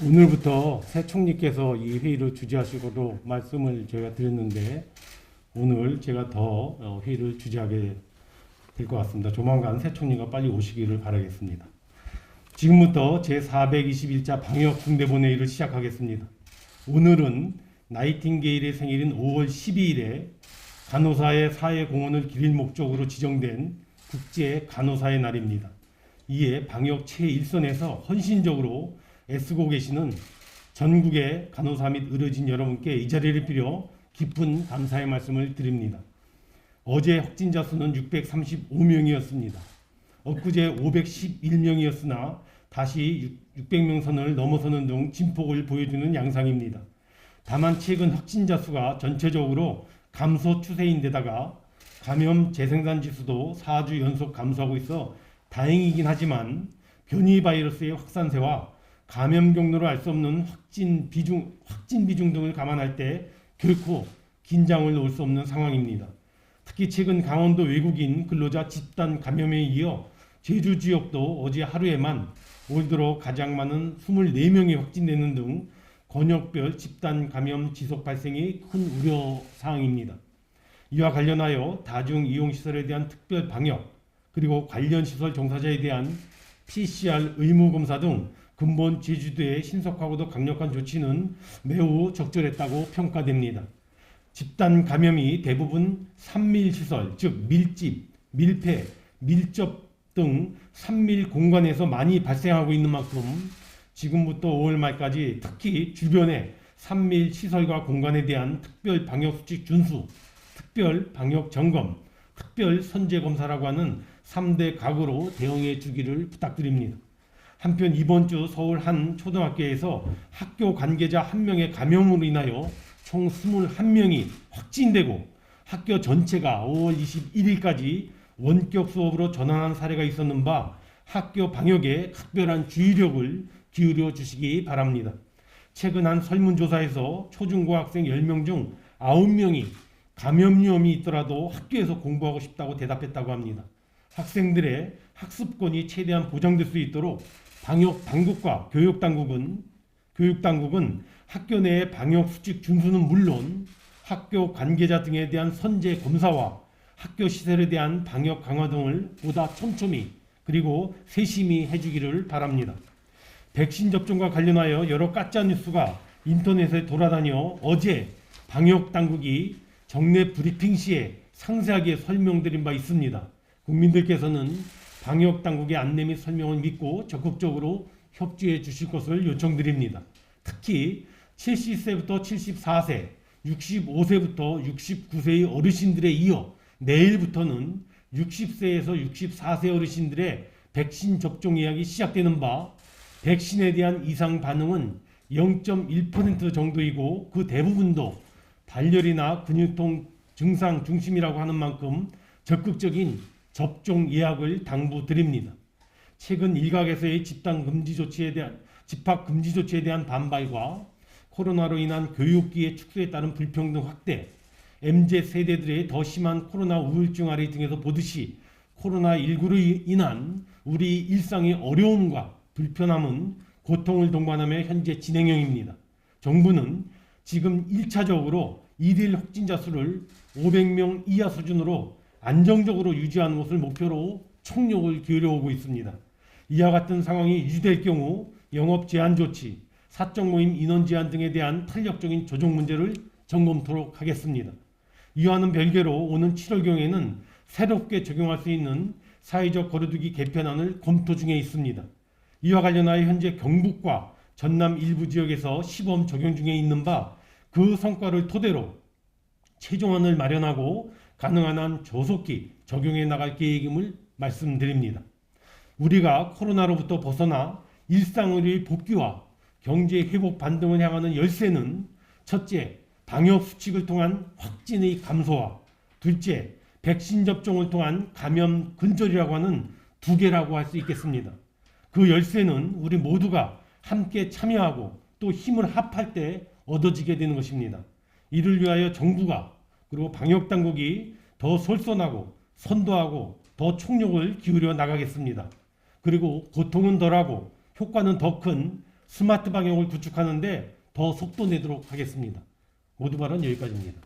오늘부터 새 총리께서 이 회의를 주재하시고도 말씀을 저희가 드렸는데 오늘 제가 더 회의를 주재하게 될 것 같습니다. 조만간 새 총리가 빨리 오시기를 바라겠습니다. 지금부터 제421차 방역 중대본회의를 시작하겠습니다. 오늘은 나이팅게일의 생일인 5월 12일에 간호사의 사회 공헌을 기릴 목적으로 지정된 국제 간호사의 날입니다. 이에 방역 최일선에서 헌신적으로 애쓰고 계시는 전국의 간호사 및 의료진 여러분께 이 자리를 빌어 깊은 감사의 말씀을 드립니다. 어제 확진자 수는 635명이었습니다. 엊그제 511명이었으나 다시 600명 선을 넘어서는 등 진폭을 보여주는 양상입니다. 다만 최근 확진자 수가 전체적으로 감소 추세인데다가 감염 재생산 지수도 4주 연속 감소하고 있어 다행이긴 하지만 변이 바이러스의 확산세와 감염 경로를 알 수 없는 확진 비중 등을 감안할 때 결코 긴장을 놓을 수 없는 상황입니다. 특히 최근 강원도 외국인 근로자 집단 감염에 이어 제주 지역도 어제 하루에만 올 들어 가장 많은 24명이 확진되는 등 권역별 집단 감염 지속 발생이 큰 우려 사항입니다. 이와 관련하여 다중 이용시설에 대한 특별 방역 그리고 관련 시설 종사자에 대한 PCR 의무 검사 등 근본 제주도의 신속하고도 강력한 조치는 매우 적절했다고 평가됩니다. 집단 감염이 대부분 산밀시설, 즉 밀집, 밀폐, 밀접 등 산밀 공간에서 많이 발생하고 있는 만큼 지금부터 5월 말까지 특히 주변의 산밀시설과 공간에 대한 특별 방역수칙 준수, 특별 방역 점검, 특별 선제 검사라고 하는 3대 각오로 대응해 주기를 부탁드립니다. 한편 이번 주 서울 한 초등학교에서 학교 관계자 1명의 감염으로 인하여 총 21명이 확진되고 학교 전체가 5월 21일까지 원격 수업으로 전환한 사례가 있었는 바 학교 방역에 특별한 주의력을 기울여 주시기 바랍니다. 최근 한 설문조사에서 초중고학생 10명 중 9명이 감염 위험이 있더라도 학교에서 공부하고 싶다고 대답했다고 합니다. 학생들의 학습권이 최대한 보장될 수 있도록 방역 당국과 교육당국은 학교 내의 방역 수칙 준수는 물론 학교 관계자 등에 대한 선제 검사와 학교 시설에 대한 방역 강화 등을 보다 촘촘히 그리고 세심히 해주기를 바랍니다. 백신 접종과 관련하여 여러 가짜 뉴스가 인터넷에 돌아다녀 어제 방역 당국이 정례 브리핑 시에 상세하게 설명드린 바 있습니다. 국민들께서는 방역 당국의 안내 및 설명을 믿고 적극적으로 협조해 주실 것을 요청드립니다. 특히 70세부터 74세, 65세부터 69세의 어르신들에 이어 내일부터는 60세에서 64세 어르신들의 백신 접종 예약이 시작되는 바 백신에 대한 이상 반응은 0.1% 정도이고 그 대부분도 발열이나 근육통 증상 중심이라고 하는 만큼 적극적인 접종 예약을 당부드립니다. 최근 일각에서의 집합 금지 조치에 대한 반발과 코로나로 인한 교육기의 축소에 따른 불평등 확대, MZ 세대들의 더 심한 코로나 우울증 아래 등에서 보듯이 코로나19로 인한 우리 일상의 어려움과 불편함은 고통을 동반하며 현재 진행형입니다. 정부는 지금 1차적으로 일일 확진자 수를 500명 이하 수준으로 안정적으로 유지하는 것을 목표로 총력을 기울여오고 있습니다. 이와 같은 상황이 유지될 경우 영업 제한 조치, 사적 모임 인원 제한 등에 대한 탄력적인 조정 문제를 점검토록 하겠습니다. 이와는 별개로 오는 7월경에는 새롭게 적용할 수 있는 사회적 거리두기 개편안을 검토 중에 있습니다. 이와 관련하여 현재 경북과 전남 일부 지역에서 시범 적용 중에 있는 바 그 성과를 토대로 최종안을 마련하고 가능한 한 조속히 적용해 나갈 계획임을 말씀드립니다. 우리가 코로나로부터 벗어나 일상의 복귀와 경제 회복 반등을 향하는 열쇠는 첫째, 방역 수칙을 통한 확진의 감소와 둘째, 백신 접종을 통한 감염 근절이라고 하는 두 개라고 할 수 있겠습니다. 그 열쇠는 우리 모두가 함께 참여하고 또 힘을 합할 때 얻어지게 되는 것입니다. 이를 위하여 정부가 그리고 방역당국이 더 솔선하고 선도하고 더 총력을 기울여 나가겠습니다. 그리고 고통은 덜하고 효과는 더 큰 스마트 방역을 구축하는데 더 속도 내도록 하겠습니다. 모두 발언 여기까지입니다.